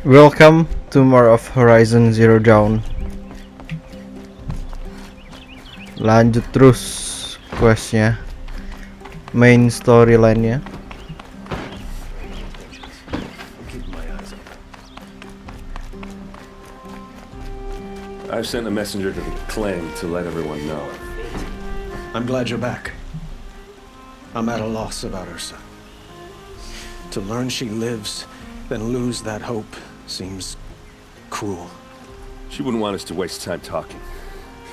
Welcome to more of Horizon Zero Dawn. Lanjut terus questnya, main storyline-nya. I've sent a messenger to the clan to let everyone know. I'm glad you're back. I'm at a loss about Ursa. To learn she lives, then lose that hope seems cruel. She wouldn't want us to waste time talking.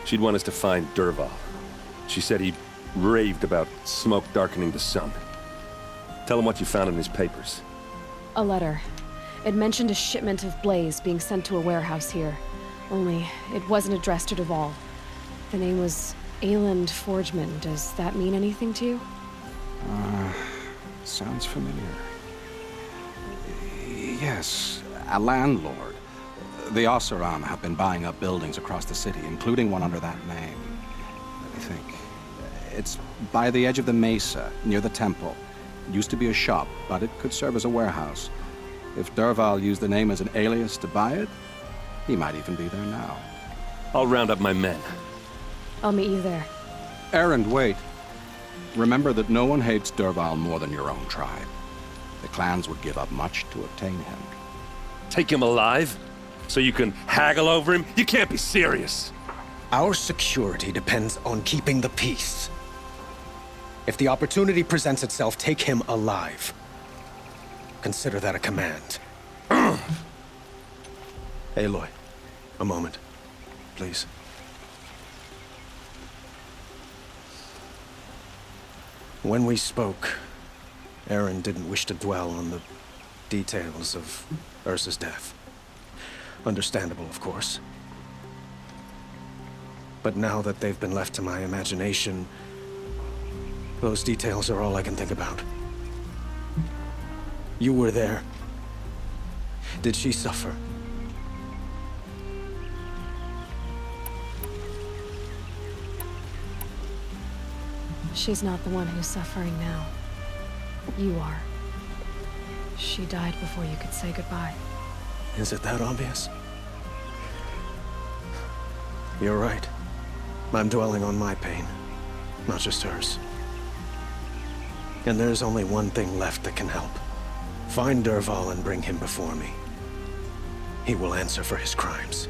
She'd want us to find DERVAHL. She said he raved about smoke darkening the sun. Tell him what you found in his papers. A letter. It mentioned a shipment of blaze being sent to a warehouse here. Only, it wasn't addressed to DERVAHL. The name was Ayland Forgeman. Does that mean anything to you? Sounds familiar. Yes, a landlord. The Oseram have been buying up buildings across the city, including one under that name. Let me think. It's by the edge of the mesa, near the temple. It used to be a shop, but it could serve as a warehouse. If DERVAHL used the name as an alias to buy it, he might even be there now. I'll round up my men. I'll meet you there. Erend, wait. Remember that no one hates DERVAHL more than your own tribe. The clans would give up much to obtain him. Take him alive? So you can haggle over him? You can't be serious. Our security depends on keeping the peace. If the opportunity presents itself, take him alive. Consider that a command. Aloy, a moment, please. When we spoke, Erend didn't wish to dwell on the details of Ursa's death. Understandable, of course. But now that they've been left to my imagination, those details are all I can think about. You were there. Did she suffer? She's not the one who's suffering now. You are. She died before you could say goodbye. Is it that obvious? You're right. I'm dwelling on my pain, not just hers. And there's only one thing left that can help. Find DERVAHL and bring him before me. He will answer for his crimes.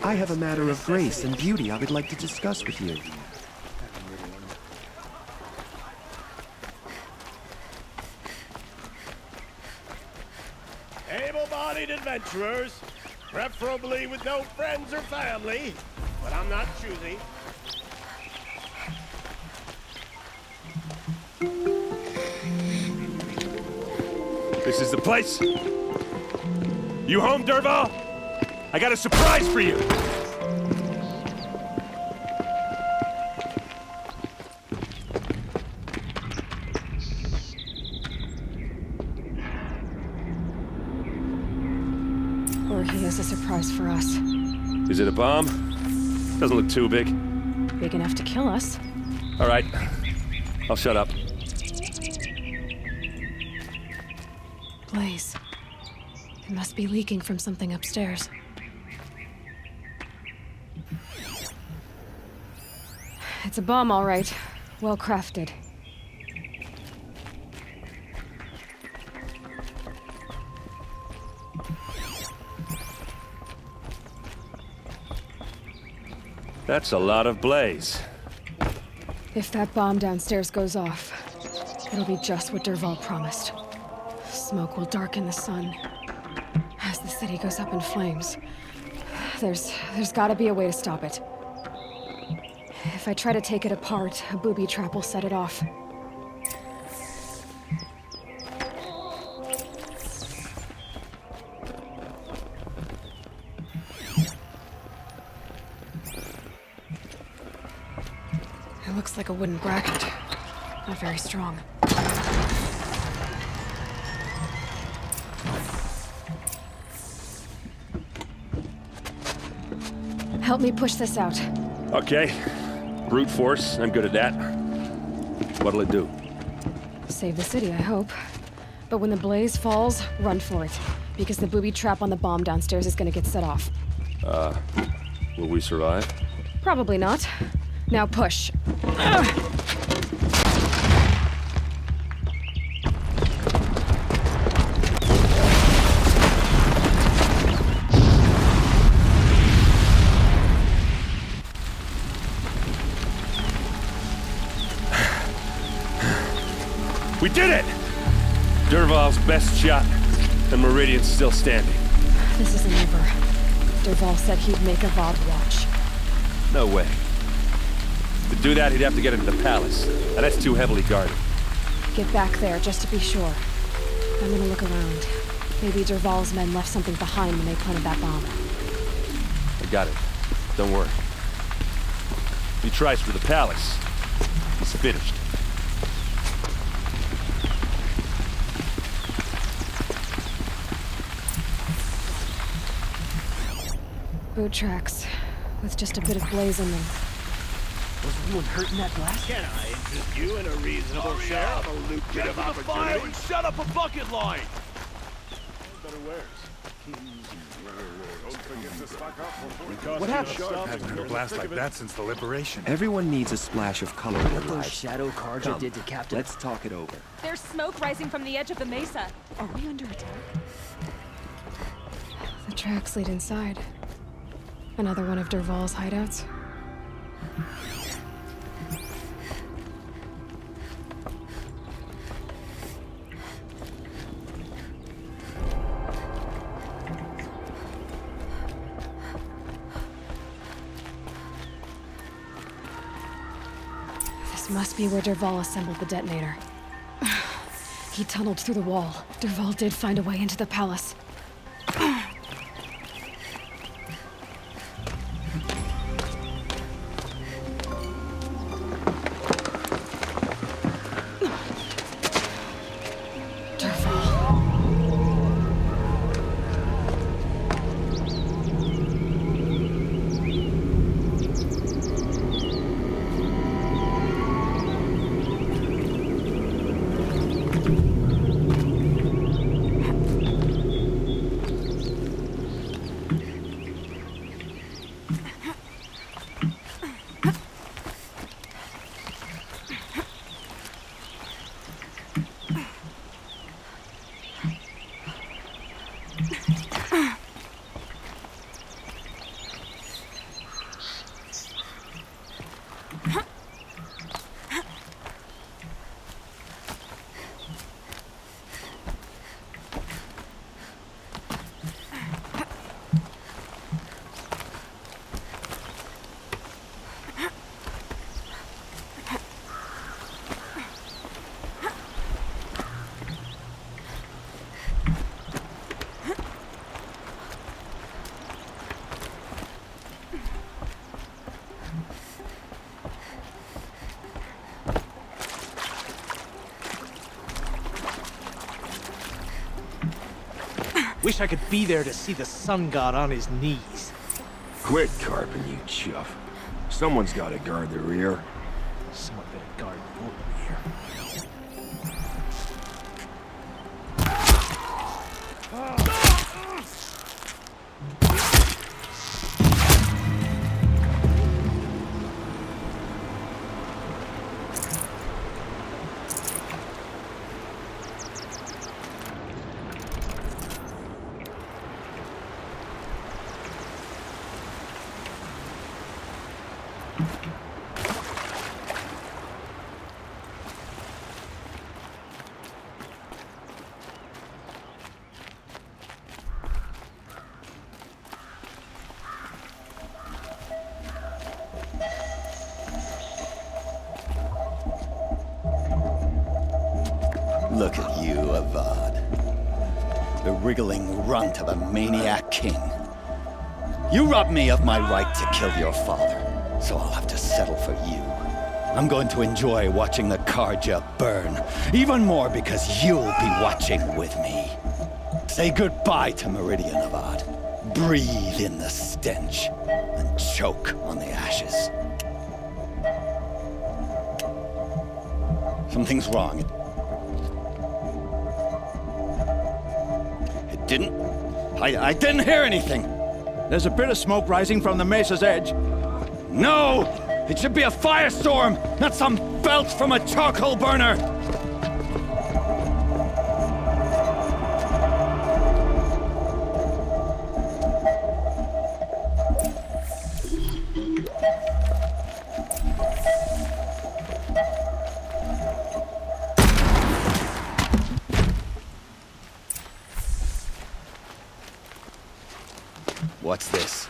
I have a matter of grace and beauty I would like to discuss with you. Able-bodied adventurers, preferably with no friends or family, but I'm not choosy. This is the place. You home, DERVAHL? I got a surprise for you. Or he has a surprise for us. Is it a bomb? Doesn't look too big. Big enough to kill us. All right. I'll shut up. Blaze. It must be leaking from something upstairs. It's a bomb, all right. Well crafted. That's a lot of blaze. If that bomb downstairs goes off, it'll be just what Dervahl promised. Smoke will darken the sun. As the city goes up in flames, there's gotta be a way to stop it. If I try to take it apart, a booby trap will set it off. It looks like a wooden bracket. Not very strong. Help me push this out. Okay. Brute force, I'm good at that. What'll it do? Save the city, I hope. But when the blaze falls, run for it. Because the booby trap on the bomb downstairs is gonna get set off. Will we survive? Probably not. Now push. We did it! Dervahl's best shot, and Meridian's still standing. This isn't over. Dervahl said he'd make a VOD watch. No way. To do that, he'd have to get into the palace, and that's too heavily guarded. Get back there, just to be sure. I'm gonna look around. Maybe Dervahl's men left something behind when they planted that bomb. I got it. Don't worry. If he tries for the palace, he's finished. Boot tracks, with just a bit of blaze in them. Was anyone hurt in that blast? Can I interest you in a reasonable share of a lucrative opportunity? And shut up a bucket line! What happened? Haven't had a blast like that since the liberation. Everyone needs a splash of color in their What those lives. shadow Carja Come, did to Captain... Let's talk it over. There's smoke rising from the edge of the mesa. Are we under attack? The tracks lead inside. Another one of Dervahl's hideouts. This must be where Dervahl assembled the detonator. He tunneled through the wall. Dervahl did find a way into the palace. Wish I could be there to see the sun god on his knees. Quit carping, you chuff. Someone's got to guard the rear. Someone better guard the open here. Look at you, Avad. The wriggling runt of a maniac king. You robbed me of my right to kill your father, so I'll have to settle for you. I'm going to enjoy watching the Carja burn, even more because you'll be watching with me. Say goodbye to Meridian, Avad. Breathe in the stench, and choke on the ashes. Something's wrong. It didn't... I didn't hear anything. There's a bit of smoke rising from the mesa's edge. No! It should be a firestorm, not some belch from a charcoal burner! What's this?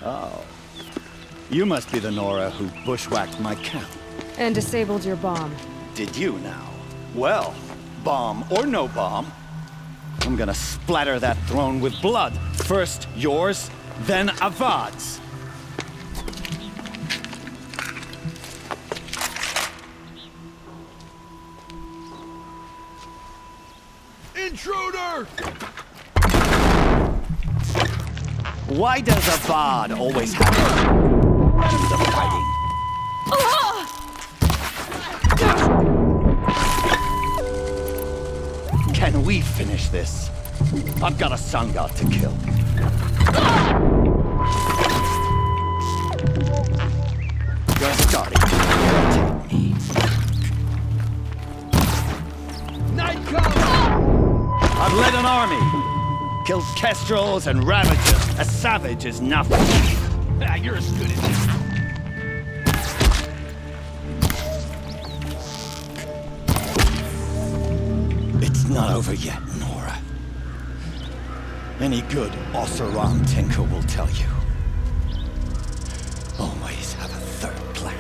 Oh. You must be the Nora who bushwhacked my camp. And disabled your bomb. Did you now? Well, bomb or no bomb, I'm gonna splatter that throne with blood. First yours, then Avad's. Intruder! Why does Avad always have to do the fighting? Can we finish this? I've got a sun god to kill. You're starting to irritate me. Night comes! I've led an army. Killed kestrels and ravagers. A savage is nothing. You're as good as this. It's not over yet, Nora. Any good Oseram tinker will tell you. Always have a third plan.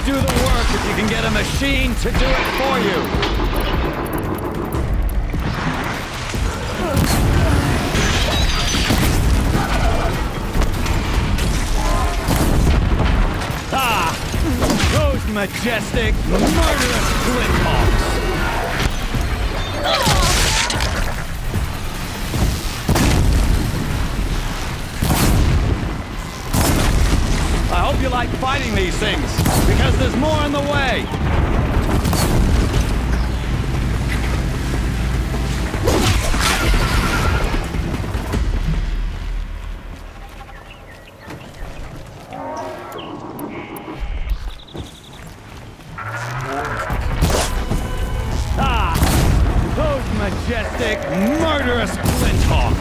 Do the work if you can get a machine to do it for you. Ah! Those majestic, murderous flinthawks! I hope you like fighting these things, because there's more on the way! Ah! Those majestic, murderous flinthawks!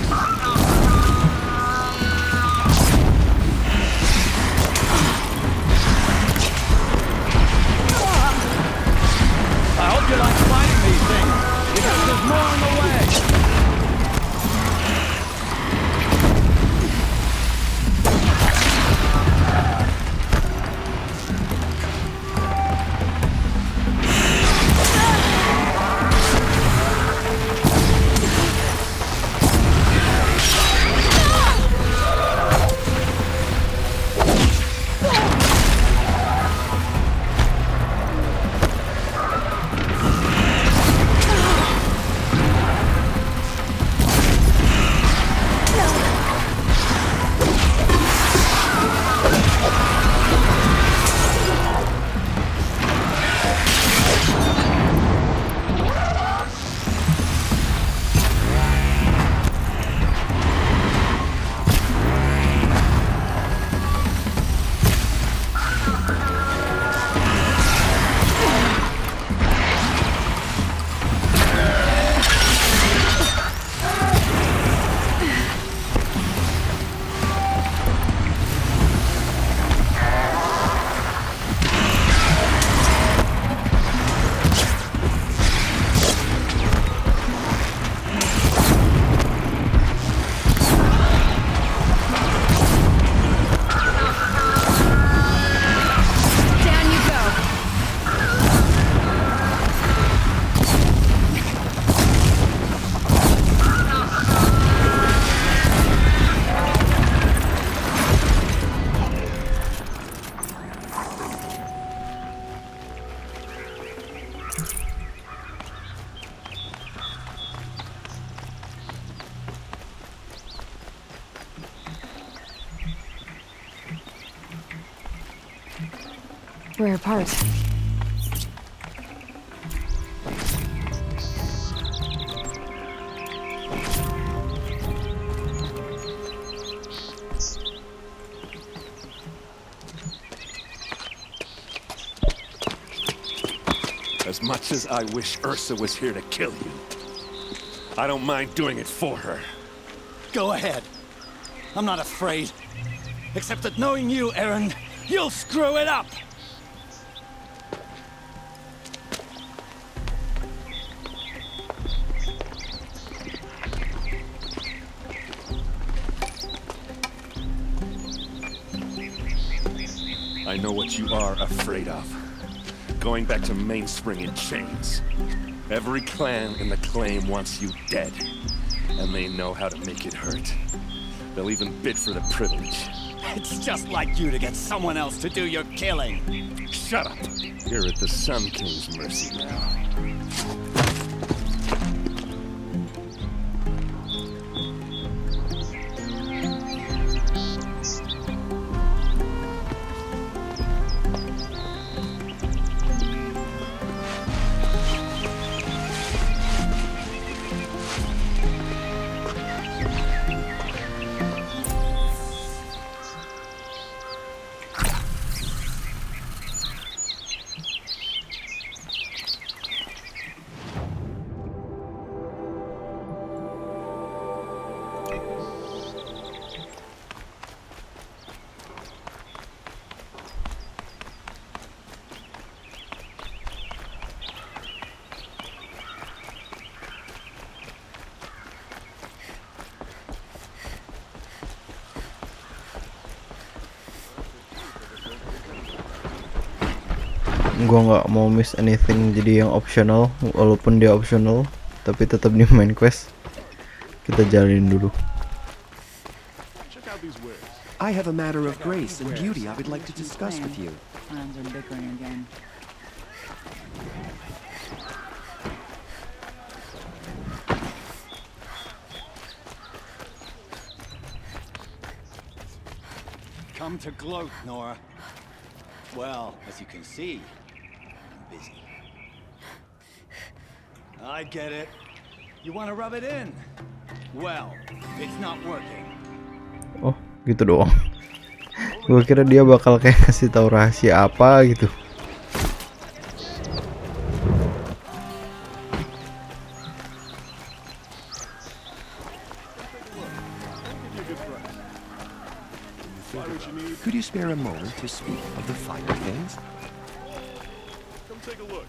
You like fighting these things, because there's more on the way! We're apart. As much as I wish Ursa was here to kill you, I don't mind doing it for her. Go ahead. I'm not afraid. Except that knowing you, Aaron, you'll screw it up! I know what you are afraid of. Going back to Mainspring in chains. Every clan in the claim wants you dead. And they know how to make it hurt. They'll even bid for the privilege. It's just like you to get someone else to do your killing. Shut up! You're at the Sun King's mercy now. Gua nggak mau miss anything, jadi yang optional, walaupun dia optional tapi tetap di main quest. Kita jalanin dulu. I have a matter of grace and beauty I would like to discuss with you. Plans are bickering again. Come to gloat, Nora. Well, as you can see, I'm busy. I get it. You want to rub it in? Well, it's not working. Oh, gitu doang. Gua kira dia bakal kayak kasih tahu rahasia apa gitu. Could you spare a moment to speak of the finer things? Come take a look.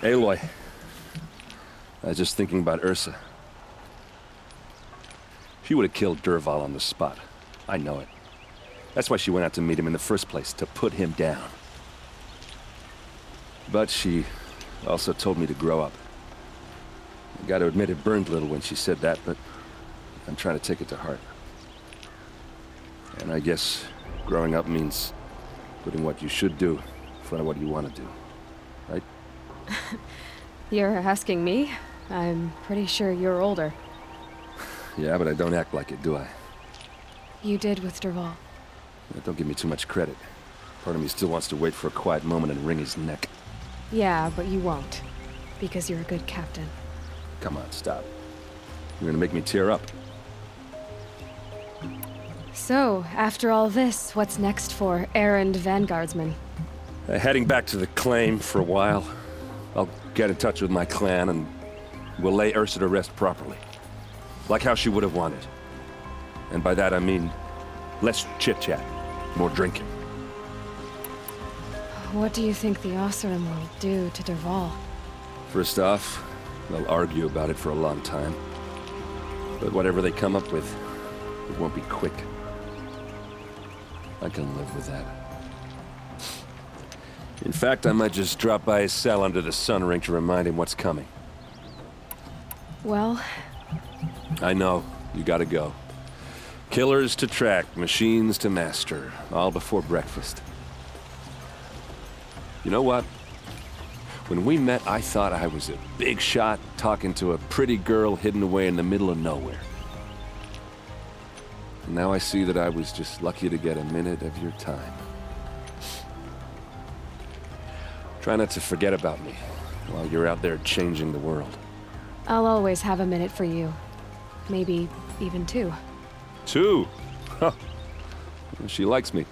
Aloy. I was just thinking about Ursa. She would have killed DERVAHL on the spot. I know it. That's why she went out to meet him in the first place, to put him down. But she also told me to grow up. I gotta admit it burned a little when she said that, but I'm trying to take it to heart. And I guess growing up means putting what you should do in front of what you want to do. Right? You're asking me? I'm pretty sure you're older. Yeah, but I don't act like it, do I? You did with DERVAHL. Don't give me too much credit. Part of me still wants to wait for a quiet moment and wring his neck. Yeah, but you won't. Because you're a good captain. Come on, stop. You're gonna make me tear up. So, after all this, what's next for errand vanguardsman? Heading back to the claim for a while. I'll get in touch with my clan and we'll lay Ursa to rest properly. Like how she would have wanted. And by that I mean less chit-chat, more drinking. What do you think the Oseram will do to DERVAHL? First off, they'll argue about it for a long time. But whatever they come up with, it won't be quick. I can live with that. In fact, I might just drop by his cell under the sun ring to remind him what's coming. Well... I know. You gotta go. Killers to track, machines to master. All before breakfast. You know what? When we met, I thought I was a big shot talking to a pretty girl hidden away in the middle of nowhere. And now I see that I was just lucky to get a minute of your time. Try not to forget about me while you're out there changing the world. I'll always have a minute for you. Maybe even 2. 2? Huh. She likes me.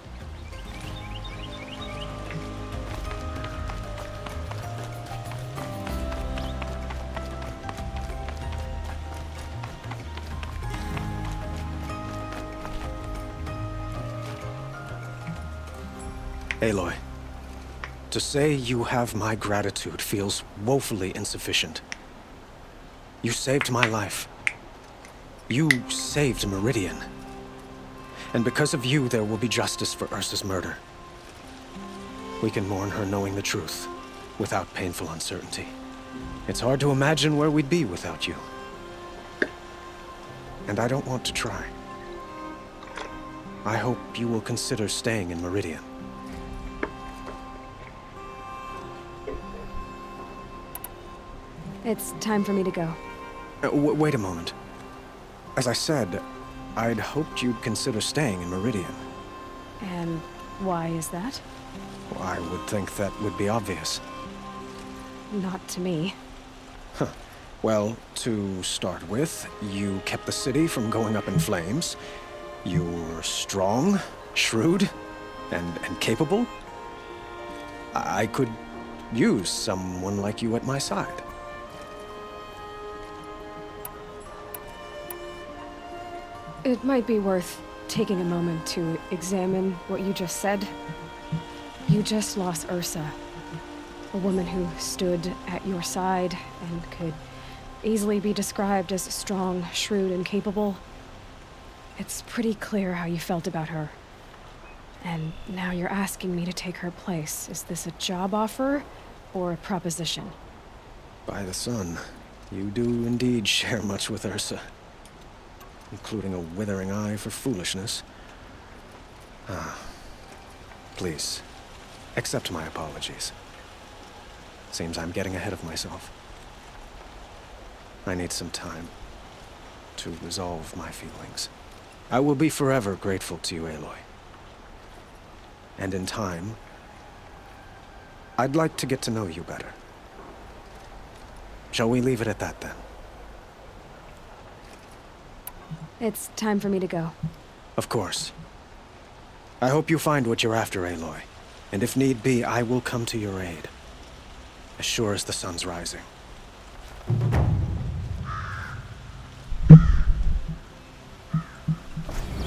Aloy, to say you have my gratitude feels woefully insufficient. You saved my life. You saved Meridian. And because of you, there will be justice for Ursa's murder. We can mourn her knowing the truth, without painful uncertainty. It's hard to imagine where we'd be without you. And I don't want to try. I hope you will consider staying in Meridian. It's time for me to go. Wait a moment. As I said, I'd hoped you'd consider staying in Meridian. And why is that? Well, I would think that would be obvious. Not to me. Huh. Well, to start with, you kept the city from going up in flames. You were strong, shrewd, and capable. I could use someone like you at my side. It might be worth taking a moment to examine what you just said. You just lost Ursa, a woman who stood at your side and could easily be described as strong, shrewd, and capable. It's pretty clear how you felt about her. And now you're asking me to take her place. Is this a job offer or a proposition? By the sun, you do indeed share much with Ursa. Including a withering eye for foolishness. Please, accept my apologies. Seems I'm getting ahead of myself. I need some time to resolve my feelings. I will be forever grateful to you, Aloy. And in time, I'd like to get to know you better. Shall we leave it at that, then? It's time for me to go. Of course. I hope you find what you're after, Aloy. And if need be, I will come to your aid. As sure as the sun's rising.